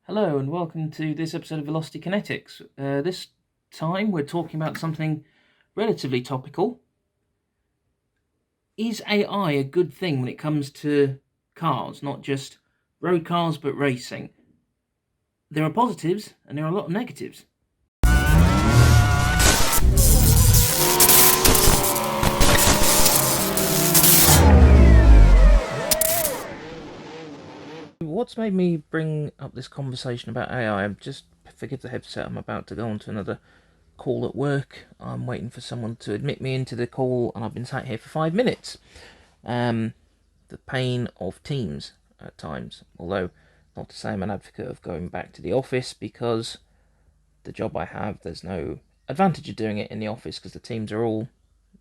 Hello and welcome to this episode of Velocity Kinetics. This time we're talking about something relatively topical. Is AI a good thing when it comes to cars, not just road cars but racing? There are positives and there are a lot of negatives. What's made me bring up this conversation about AI? Just forget the headset, I'm about to go on to another call at work. I'm waiting for someone to admit me into the call and I've been sat here for 5 minutes. The pain of Teams at times, although not to say I'm an advocate of going back to the office, because the job I have, there's no advantage of doing it in the office because the teams are all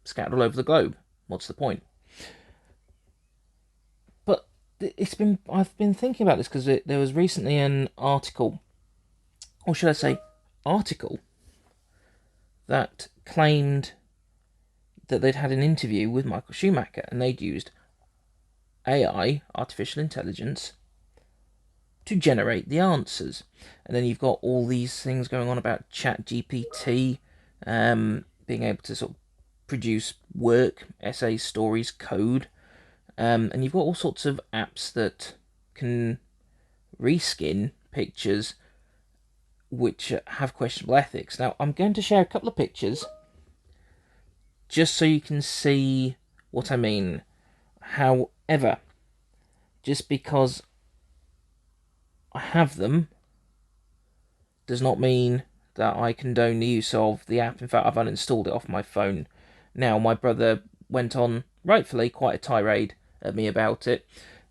scattered all over the globe. What's the point? But I've been thinking about this because there was recently an article, or should I say article, that claimed that they'd had an interview with Michael Schumacher and they'd used AI, artificial intelligence, to generate the answers. And then you've got all these things going on about ChatGPT being able to sort of produce work, essays, stories, code. And you've got all sorts of apps that can reskin pictures which have questionable ethics. Now, I'm going to share a couple of pictures just so you can see what I mean. However, just because I have them does not mean that I condone the use of the app. In fact, I've uninstalled it off my phone. Now, my brother went on, rightfully, quite a tirade at me about it,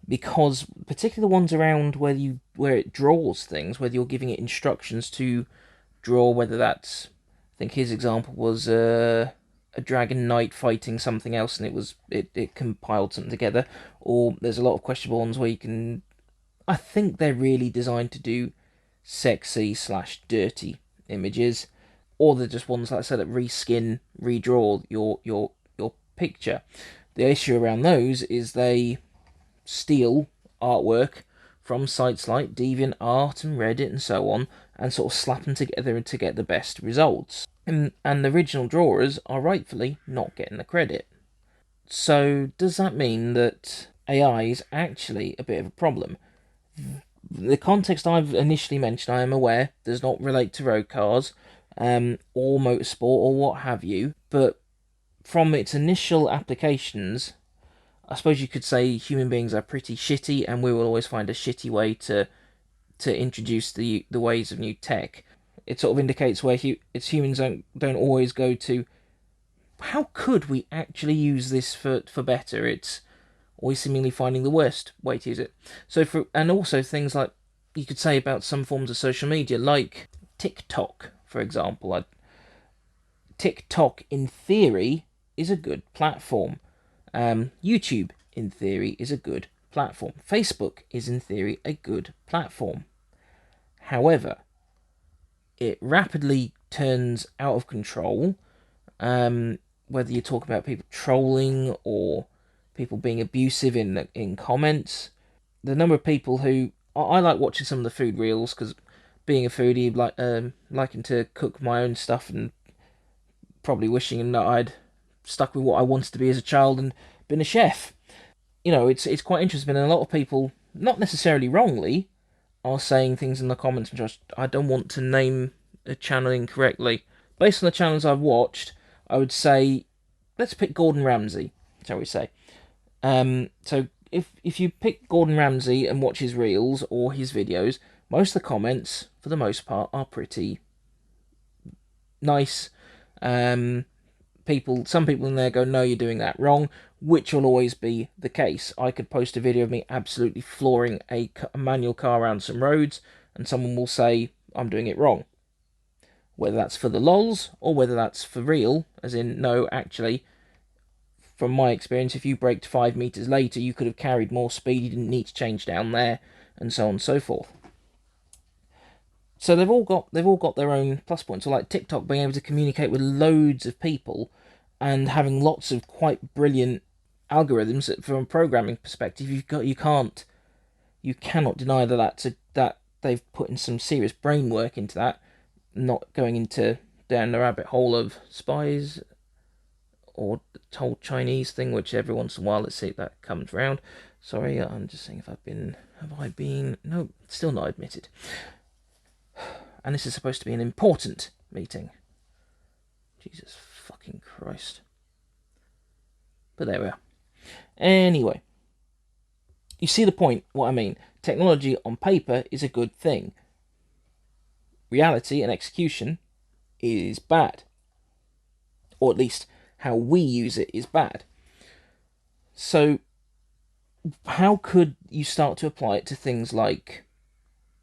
because particularly the ones around where it draws things, whether you're giving it instructions to draw, whether that's, I think his example was a dragon knight fighting something else, and it compiled something together. Or there's a lot of questionable ones where you can, I think they're really designed to do sexy/dirty images, or they're just ones, like I said, that reskin, redraw your picture. The issue around those is they steal artwork from sites like DeviantArt and Reddit and so on, and sort of slap them together to get the best results. And the original drawers are rightfully not getting the credit. So does that mean that AI is actually a bit of a problem? The context I've initially mentioned, I am aware, does not relate to road cars or motorsport or what have you, but from its initial applications, I suppose you could say human beings are pretty shitty, and we will always find a shitty way to introduce the ways of new tech. It sort of indicates where humans don't always go to, how could we actually use this for better? It's always seemingly finding the worst way to use it. And also things like you could say about some forms of social media, like TikTok, for example. TikTok, in theory, is a good platform. YouTube, in theory, is a good platform. Facebook is, in theory, a good platform. However, it rapidly turns out of control, whether you talk about people trolling or people being abusive in comments. The number of people who... I like watching some of the food reels, because being a foodie, liking to cook my own stuff, and probably wishing that I'd stuck with what I wanted to be as a child and been a chef. You know, it's quite interesting, and a lot of people, not necessarily wrongly, are saying things in the comments, which I don't want to name a channel incorrectly. Based on the channels I've watched, I would say, let's pick Gordon Ramsay, shall we say. So if you pick Gordon Ramsay and watch his reels or his videos, most of the comments, for the most part, are pretty nice. Some people in there go, no, you're doing that wrong, which will always be the case. I could post a video of me absolutely flooring a manual car around some roads, and someone will say I'm doing it wrong. Whether that's for the lols, or whether that's for real, as in, no, actually, from my experience, if you braked 5 meters later, you could have carried more speed, you didn't need to change down there, and so on and so forth. So they've all got their own plus points. So like TikTok being able to communicate with loads of people and having lots of quite brilliant algorithms that, from a programming perspective, you cannot deny that they've put in some serious brain work into that, not going into down the rabbit hole of spies or the whole Chinese thing, which every once in a while, let's see if that comes round. Sorry, I'm just saying have I been, no, still not admitted. And this is supposed to be an important meeting. Jesus fucking Christ. But there we are. Anyway, you see the point, what I mean. Technology on paper is a good thing. Reality and execution is bad. Or at least how we use it is bad. So, how could you start to apply it to things like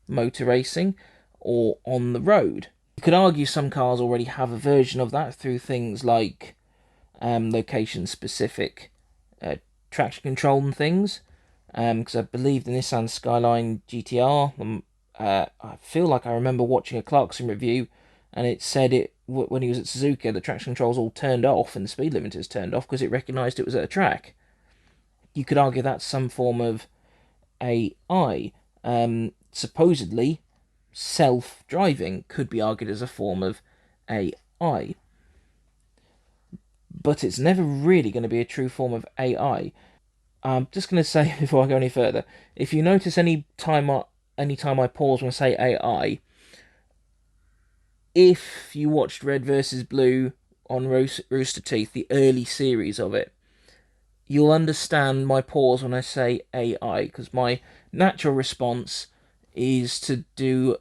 motor racing or on the road? You could argue some cars already have a version of that through things like location-specific traction control and things. Because I believe the Nissan Skyline GTR, I feel like I remember watching a Clarkson review, and it said when he was at Suzuka, the traction controls all turned off and the speed limiters turned off because it recognised it was at a track. You could argue that's some form of AI. Supposedly, self-driving could be argued as a form of AI. But it's never really going to be a true form of AI. I'm just going to say, before I go any further, if you notice any time I pause when I say AI, if you watched Red vs. Blue on Rooster Teeth, the early series of it, you'll understand my pause when I say AI, because my natural response is to do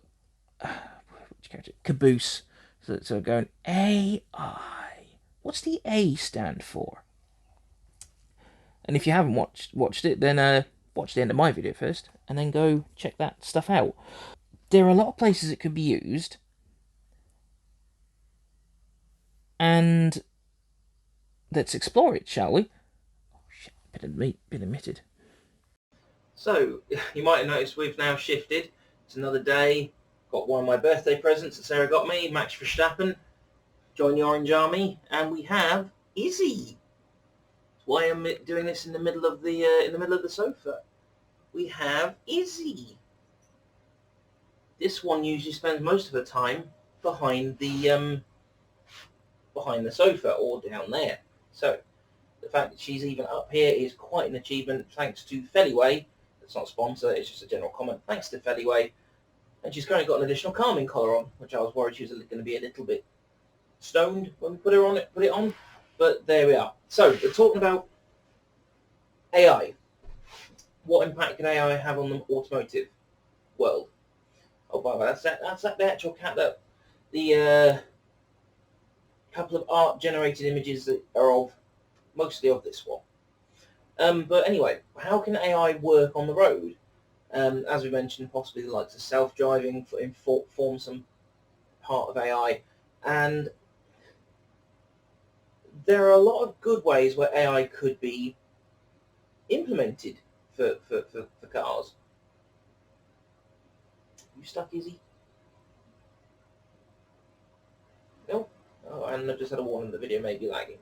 caboose. So going AI. What's the A stand for? And if you haven't watched it, then watch the end of my video first, and then go check that stuff out. There are a lot of places it could be used, and let's explore it, shall we? Oh shit, been omitted. So, you might have noticed we've now shifted. It's another day. Got one of my birthday presents that Sarah got me, Max Verstappen. Join the Orange Army, and we have Izzy. That's why I'm doing this in the middle of the sofa. We have Izzy. This one usually spends most of her time behind the sofa or down there. So the fact that she's even up here is quite an achievement, thanks to Feliway. It's not a sponsor, it's just a general comment. Thanks to Feliway. And she's currently got an additional calming collar on, which I was worried she was going to be a little bit stoned when we put it on. But there we are. So we're talking about AI. What impact can AI have on the automotive world? Oh, by the way, that's the actual cat that the couple of art-generated images that are mostly of this one. But anyway, how can AI work on the road? As we mentioned, possibly the likes of self-driving form some part of AI, and there are a lot of good ways where AI could be implemented for cars. You stuck, Izzy? No? Oh, and I've just had a warning the video may be lagging.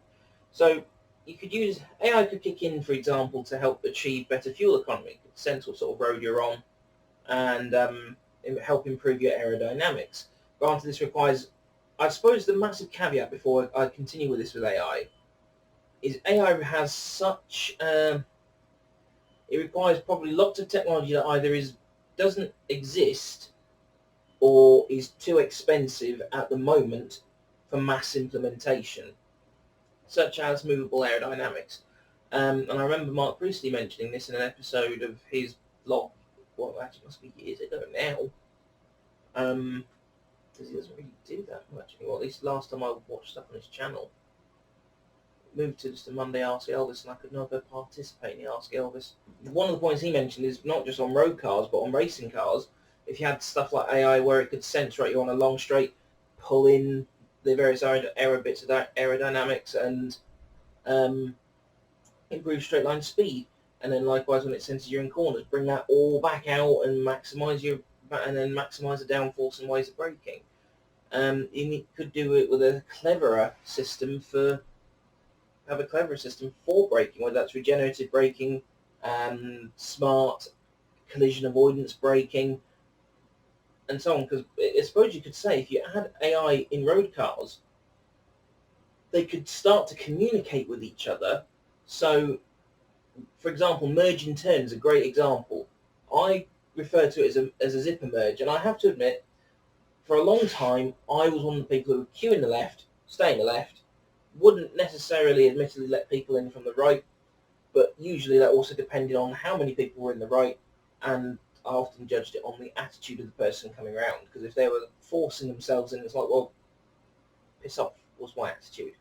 So you could use AI could kick in, for example, to help achieve better fuel economy, sense what sort of road you're on, and help improve your aerodynamics. Granted, this requires, I suppose, the massive caveat before I continue with this with AI is AI has such it requires probably lots of technology that either doesn't exist or is too expensive at the moment for mass implementation, such as movable aerodynamics. And I remember Mark Priestley mentioning this in an episode of his blog. Well, actually, must be years ago now. Because he doesn't really do that much anymore. At least last time I watched stuff on his channel. Moved to just a Monday Ask Elvis, and I could never participate in the Ask Elvis. One of the points he mentioned is not just on road cars, but on racing cars. If you had stuff like AI where it could sense right you're on a long straight, pull in the various bits of aerodynamics and improve straight line speed, and then likewise when it senses you're in corners, bring that all back out and maximise the downforce and ways of braking. You could do it with a cleverer system for braking, whether that's regenerative braking, smart collision avoidance braking, and so on. Because I suppose you could say if you add AI in road cars, they could start to communicate with each other. So, for example, merge in turn is a great example. I refer to it as a zipper merge, and I have to admit, for a long time, I was one of the people who would queue in the left, stay in the left, wouldn't necessarily admittedly let people in from the right, but usually that also depended on how many people were in the right, and I often judged it on the attitude of the person coming around, because if they were forcing themselves in, it's like, well, piss off, was my attitude.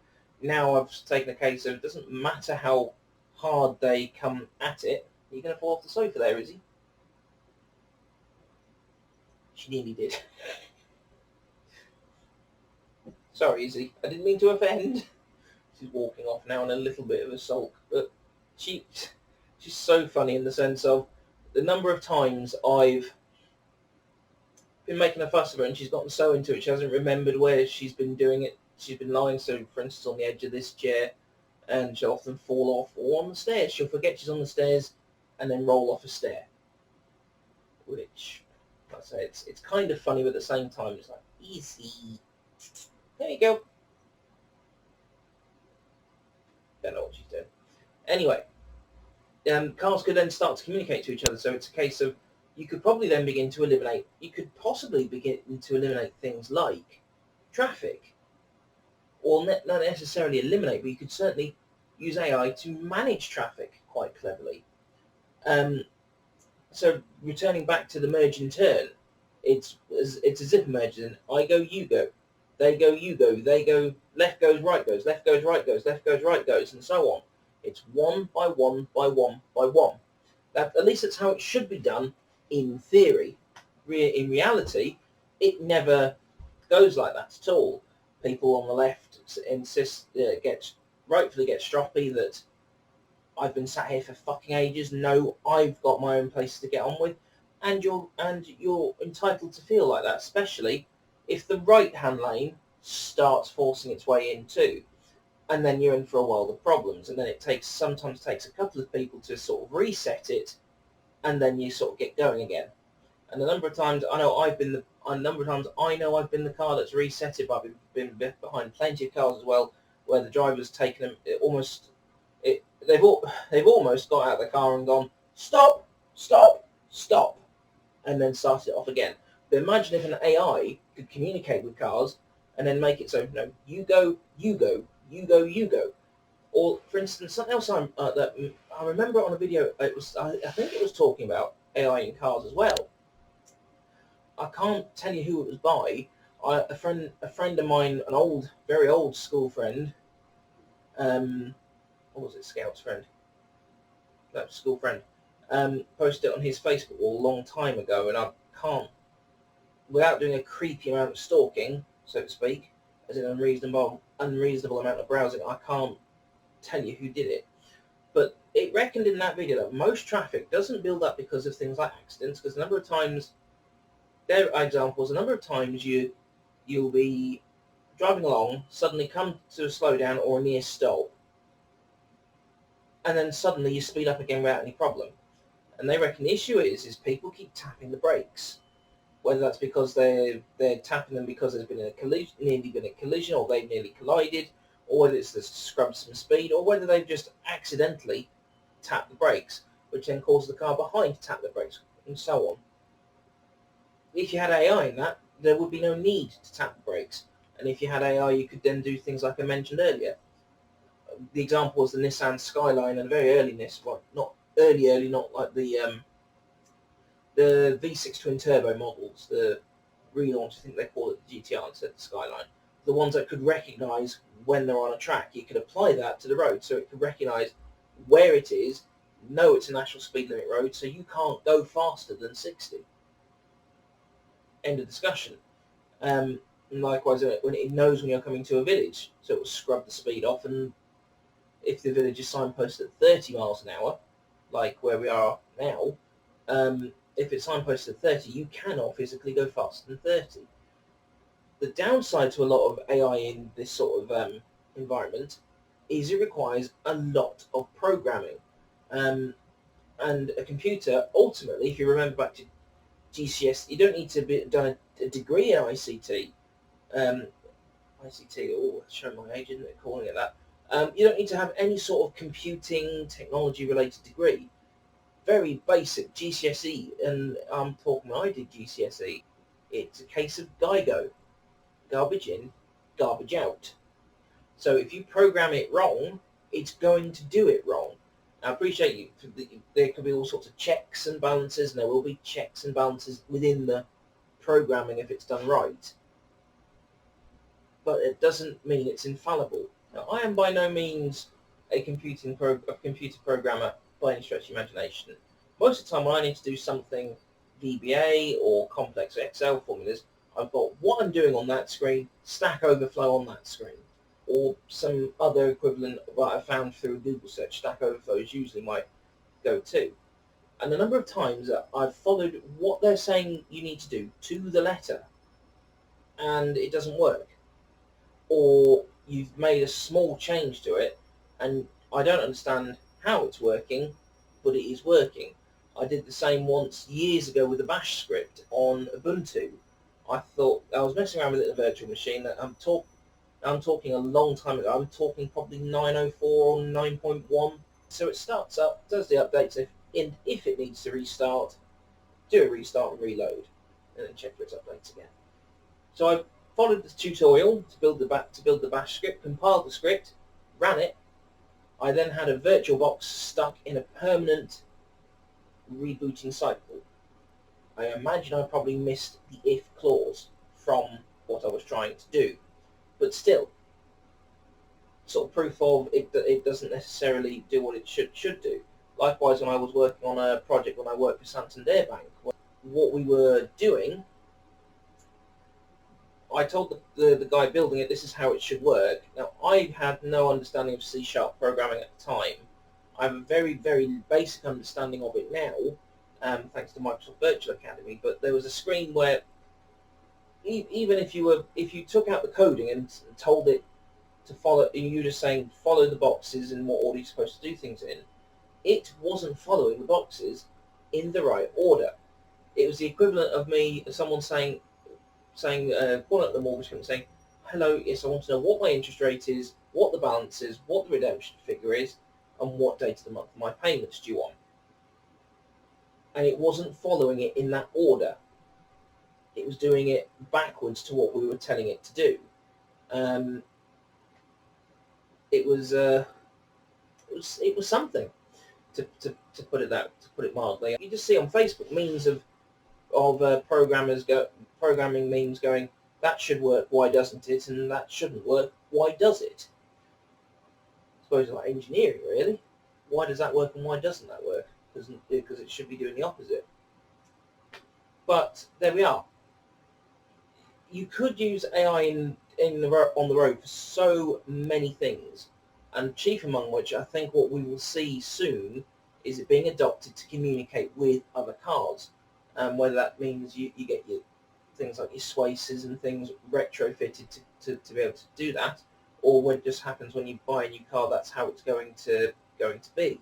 Now I've taken a case of it doesn't matter how hard they come at it, you're going to fall off the sofa there, is he? She nearly did. Sorry, Izzy. I didn't mean to offend. She's walking off now in a little bit of a sulk, but she's so funny in the sense of the number of times I've been making a fuss of her and she's gotten so into it she hasn't remembered where she's been doing it. She's been lying, so for instance, on the edge of this chair, and she'll often fall off, or on the stairs. She'll forget she's on the stairs and then roll off a stair, which, like I say, it's kind of funny, but at the same time, it's like, easy. There you go. Don't know what she's doing. Anyway, cars could then start to communicate to each other. So it's a case of you could probably then begin to eliminate. You could possibly begin to eliminate things like traffic, or not necessarily eliminate, but you could certainly use AI to manage traffic quite cleverly. So returning back to the merge in turn, it's a zipper merge. And I go, you go, they go, you go, they go, left goes, right goes, left goes, right goes, left goes, right goes, and so on. It's one by one by one by one. At least that's how it should be done in theory. In reality, it never goes like that at all. People on the left insist, rightfully get stroppy that I've been sat here for fucking ages. No, I've got my own place to get on with, and you're entitled to feel like that, especially if the right-hand lane starts forcing its way in too, and then you're in for a world of problems. And then it sometimes takes a couple of people to sort of reset it, and then you sort of get going again. And a number of times I know I've been the car that's reset it, but I've been behind plenty of cars as well, where the driver's taken them they've almost got out of the car and gone, stop, stop, stop, and then started it off again. But imagine if an AI could communicate with cars and then make it so, no, you go, you go, you go, you go. Or, for instance, something else that I remember on a video, I think it was talking about AI in cars as well. I can't tell you who it was by. A friend of mine, an very old school friend, what was it, Scout's friend? No, school friend, posted it on his Facebook wall a long time ago, and I can't, without doing a creepy amount of stalking, so to speak, as an unreasonable amount of browsing, I can't tell you who did it. But it reckoned in that video that most traffic doesn't build up because of things like accidents, because a number of times, there are examples, a number of times you'll be driving along, suddenly come to a slowdown or a near stop, and then suddenly you speed up again without any problem. And they reckon the issue is people keep tapping the brakes, whether that's because they're tapping them because there's been nearly been a collision, or they've nearly collided, or whether it's to scrub some speed, or whether they've just accidentally tapped the brakes, which then causes the car behind to tap the brakes, and so on. If you had AI in that, there would be no need to tap the brakes. And if you had AI, you could then do things like I mentioned earlier. The example was the Nissan Skyline, and very early Nissan, well, not early, not like the V6 twin turbo models, the relaunch, I think they call it the GTR instead of the Skyline. The ones that could recognise when they're on a track, you could apply that to the road, so it could recognise where it is, know it's a national speed limit road, so you can't go faster than 60. End of discussion. And likewise, when it knows when you're coming to a village, so it will scrub the speed off, and if the village is signposted at 30 miles an hour, like where we are now, if it's signposted at 30, you cannot physically go faster than 30. The downside to a lot of AI in this sort of environment is it requires a lot of programming. And a computer, ultimately, if you remember back to GCS. You don't need to be done a degree in ICT. ICT. Oh, show my age, isn't it? Calling it that. You don't need to have any sort of computing technology related degree. Very basic GCSE, and I'm talking when I did GCSE. It's a case of GIGO, garbage in, garbage out. So if you program it wrong, it's going to do it wrong. I appreciate you. There could be all sorts of checks and balances, and there will be checks and balances within the programming if it's done right. But it doesn't mean it's infallible. Now, I am by no means a computer programmer by any stretch of imagination. Most of the time, when I need to do something VBA or complex Excel formulas, I've got what I'm doing on that screen, Stack Overflow on that screen, or some other equivalent that I found through Google search. Stack Overflow is usually my go-to. And the number of times that I've followed what they're saying you need to do to the letter, and it doesn't work, or you've made a small change to it, and I don't understand how it's working, but it is working. I did the same once years ago with a bash script on Ubuntu. I thought I was messing around with it in a virtual machine. I'm talking a long time ago. I'm talking probably 904 or 9.1. So it starts up, does the updates. If it needs to restart, do a restart and reload, and then check for its updates again. So I followed the tutorial to build the bash script, compiled the script, ran it. I then had a VirtualBox stuck in a permanent rebooting cycle. I imagine I probably missed the if clause from what I was trying to do, but still, sort of proof of it doesn't necessarily do what it should do. Likewise, when I was working on a project when I worked for Santander Bank, what we were doing, I told the guy building it, this is how it should work. Now, I had no understanding of C# programming at the time. I have a very, very basic understanding of it now, thanks to Microsoft Virtual Academy, but there was a screen where even if you took out the coding and told it to follow, and you were just saying follow the boxes in what order you're supposed to do things in, it wasn't following the boxes in the right order. It was the equivalent of someone saying calling up the mortgage company saying, hello, yes, I want to know what my interest rate is, what the balance is, what the redemption figure is, and what date of the month my payment's due on. And it wasn't following it in that order. It was doing it backwards to what we were telling it to do. It was something, to put it mildly. You just see on Facebook memes of programming memes going, that should work, why doesn't it? And that shouldn't work, why does it? I suppose it's like engineering, really. Why does that work and why doesn't that work? Because it should be doing the opposite. But there we are. You could use AI on the road for so many things, and chief among which I think what we will see soon is it being adopted to communicate with other cars. Whether that means you get your things like your swaces and things retrofitted to be able to do that, or when it just happens when you buy a new car, that's how it's going to be.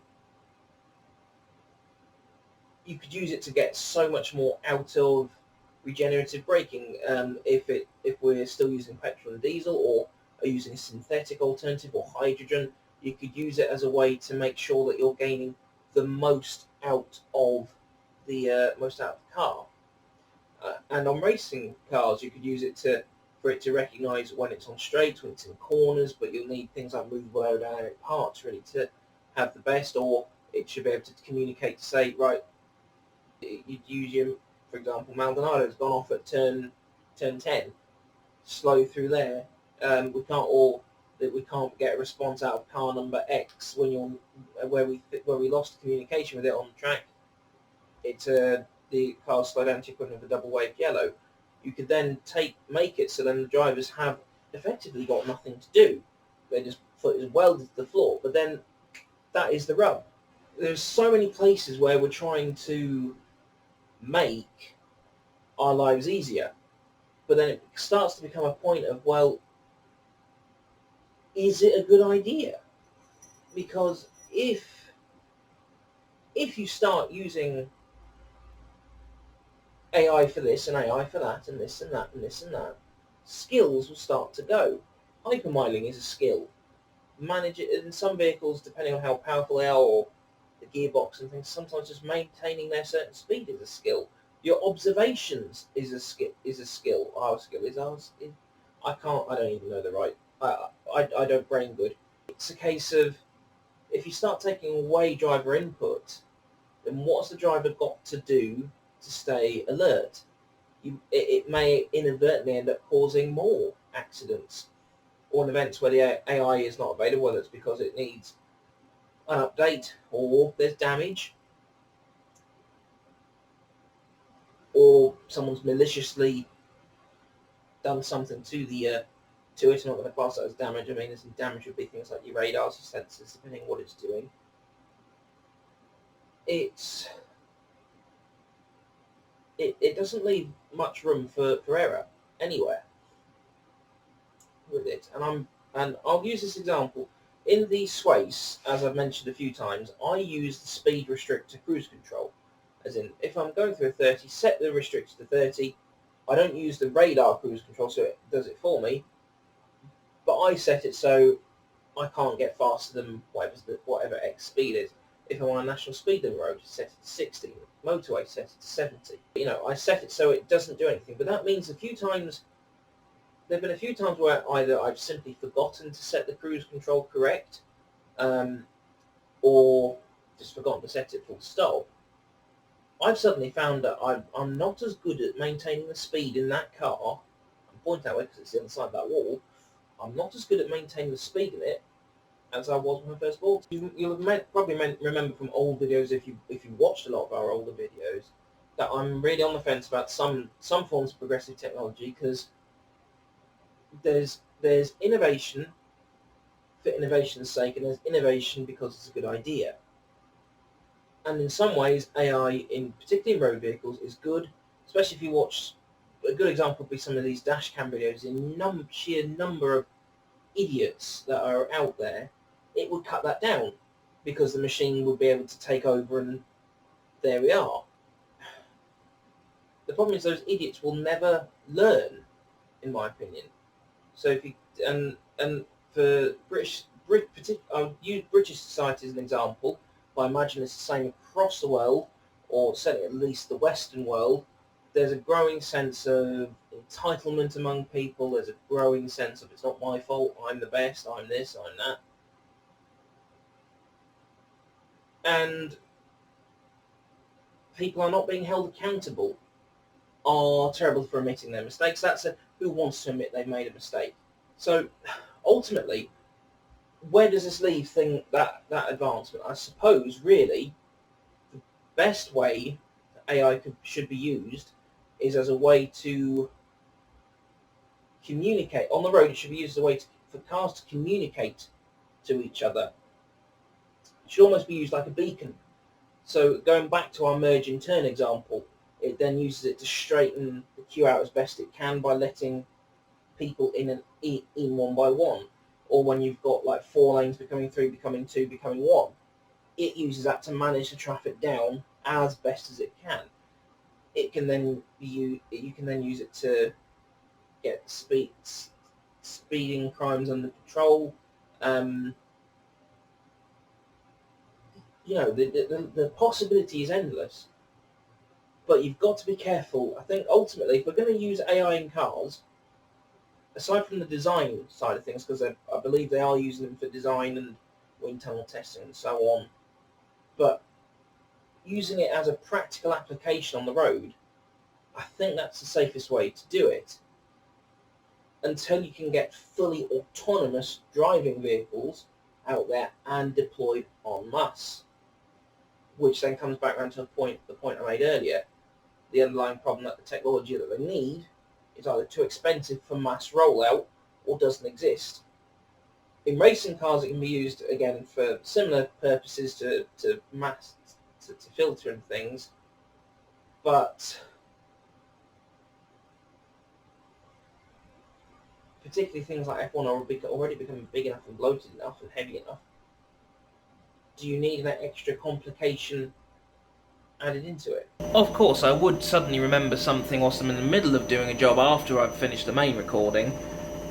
You could use it to get so much more out of regenerative braking, if we're still using petrol and diesel, or are using a synthetic alternative or hydrogen. You could use it as a way to make sure that you're gaining the most out of the car. And on racing cars, you could use it for it to recognise when it's on straights, when it's in corners, but you'll need things like movable aerodynamic parts really to have the best, or it should be able to communicate to say, right, you'd use your, for example, Maldonado's gone off at turn 10, slow through there. We can't get a response out of car number X when you're where we lost communication with it on the track. It's the car slow down to equivalent of a double wave yellow. You could then make it so then the drivers have effectively got nothing to do. They just foot is welded to the floor. But then that is the rub. There's so many places where we're trying to make our lives easier, but then it starts to become a point of, well, is it a good idea? Because if you start using AI for this and AI for that and this and that and this and that, skills will start to go. Hypermiling is a skill. Manage it in some vehicles, depending on how powerful they are or the gearbox and things. Sometimes just maintaining their certain speed is a skill. Your observations is a skill. Is a skill. Our skill is ours. I can't. I don't even know the right. I don't brain good. It's a case of if you start taking away driver input, then what's the driver got to do to stay alert? It may inadvertently end up causing more accidents or in events where the AI is not available, whether it's because it needs an update or there's damage or someone's maliciously done something to the to it. I'm not going to class that as damage. I mean, some damage would be things like your radars, your sensors, depending on what it's doing. It doesn't leave much room for error anywhere with it. And I'll use this example. In the Swace, as I've mentioned a few times, I use the speed restrictor cruise control. As in, if I'm going through a 30, set the restrictor to 30. I don't use the radar cruise control, so it does it for me. But I set it so I can't get faster than whatever X speed is. If I'm on a national speed limit road, set it to 60. Motorway, set it to 70. I set it so it doesn't do anything. But that means there have been a few times where either I've simply forgotten to set the cruise control correct, or just forgotten to set it full stop. I've suddenly found that I'm not as good at maintaining the speed in that car. I'm pointing that way because it's the other side of that wall. I'm not as good at maintaining the speed in it as I was when I first bought it. You'll probably remember from old videos, if you watched a lot of our older videos, that I'm really on the fence about some forms of progressive technology, because there's innovation for innovation's sake, and there's innovation because it's a good idea. And in some ways, AI, particularly in road vehicles, is good, especially if you watch. A good example would be some of these dash cam videos. In sheer number of idiots that are out there, it would cut that down because the machine would be able to take over, and there we are. The problem is those idiots will never learn, in my opinion. So if you and for I'll use British society as an example. But I imagine it's the same across the world, or certainly at least the Western world. There's a growing sense of entitlement among people. There's a growing sense of it's not my fault, I'm the best, I'm this, I'm that. And people are not being held accountable, are terrible for admitting their mistakes. Who wants to admit they've made a mistake? So ultimately, where does this leave that advancement? I suppose really the best way that AI should be used is as a way to communicate. On the road, it should be used as a way for cars to communicate to each other. It should almost be used like a beacon. So going back to our merge in turn example, it then uses it to straighten the queue out as best it can by letting people in one by one. Or when you've got like 4 lanes becoming 3, becoming 2, becoming 1, it uses that to manage the traffic down as best as it can. It can then you can then use it to get speeding crimes under control. The possibility is endless, but you've got to be careful. I think ultimately, if we're going to use AI in cars, aside from the design side of things, because I believe they are using them for design and wind tunnel testing and so on, but using it as a practical application on the road, I think that's the safest way to do it. Until you can get fully autonomous driving vehicles out there and deployed en masse, which then comes back around to the point I made earlier. The underlying problem that the technology that they need is either too expensive for mass rollout or doesn't exist. In racing cars, it can be used again for similar purposes to filter and things, but particularly things like F1 are already becoming big enough and bloated enough and heavy enough. Do you need that extra complication added into it. Of course, I would suddenly remember something whilst I'm in the middle of doing a job after I've finished the main recording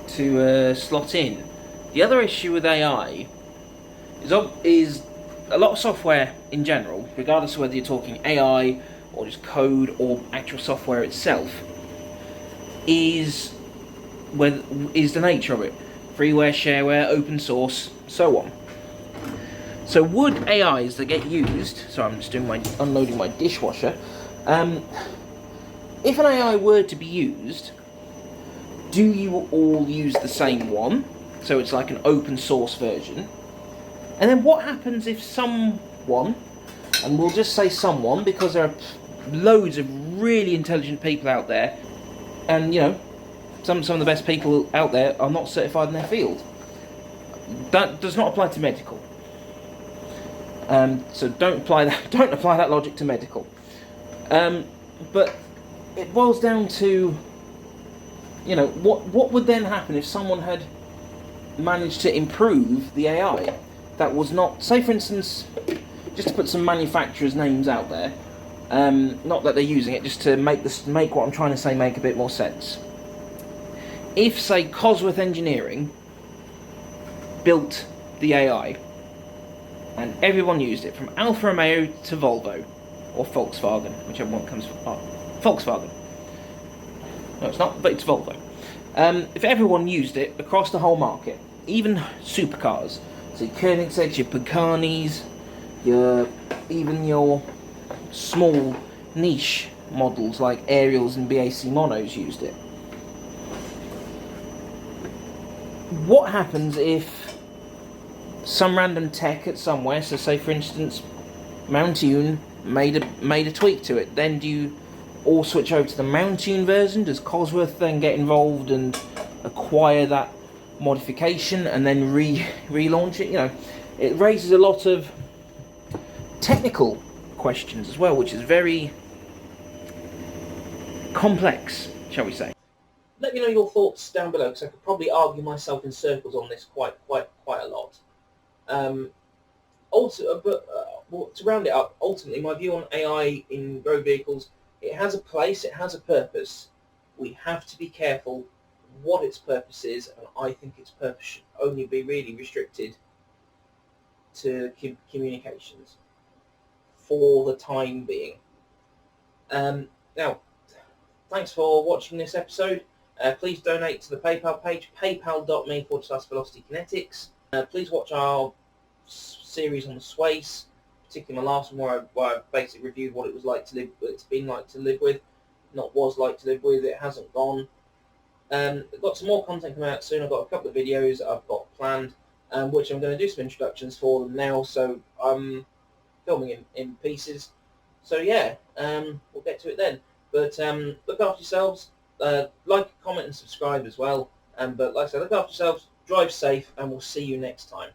to slot in. The other issue with AI is a lot of software in general, regardless of whether you're talking AI or just code or actual software itself, is the nature of it. Freeware, shareware, open source, so on. So would AIs that get used, sorry I'm just unloading my dishwasher, if an AI were to be used, do you all use the same one? So it's like an open source version. And then what happens if someone, and we'll just say someone because there are loads of really intelligent people out there, and some of the best people out there are not certified in their field. That does not apply to medical. So don't apply that logic to medical. But it boils down to, what would then happen if someone had managed to improve the AI that was not, say for instance, just to put some manufacturers' names out there, not that they're using it, just to make what I'm trying to say make a bit more sense. If, say, Cosworth Engineering built the AI, and everyone used it, from Alfa Romeo to Volvo, or Volkswagen, whichever one comes from. Volkswagen. No, it's not, but it's Volvo. If everyone used it across the whole market, even supercars, so your Koenigsegg's, your Paganis, even your small niche models like Ariels and BAC Monos used it. What happens if some random tech at somewhere, so say for instance Mountune made a tweak to it, then do you all switch over to the Mountune version? Does Cosworth then get involved and acquire that modification and then relaunch it? It raises a lot of technical questions as well, which is very complex, shall we say. Let me know your thoughts down below, because I could probably argue myself in circles on this quite a lot. To round it up, ultimately my view on AI in road vehicles, it has a place, it has a purpose. We have to be careful what its purpose is, and I think its purpose should only be really restricted to communications for the time being. Now, thanks for watching this episode. Please donate to the PayPal page, paypal.me/velocitykinetics. Please watch our series on the Swace, particularly my last one where I basically reviewed what it was like to live, what it's been like to live with, not was like to live with. It hasn't gone. I've got some more content coming out soon. I've got a couple of videos that I've got planned, which I'm going to do some introductions for them now, so I'm filming in pieces. So yeah, we'll get to it then. But look after yourselves, like, comment and subscribe as well. But like I said, look after yourselves, drive safe, and we'll see you next time.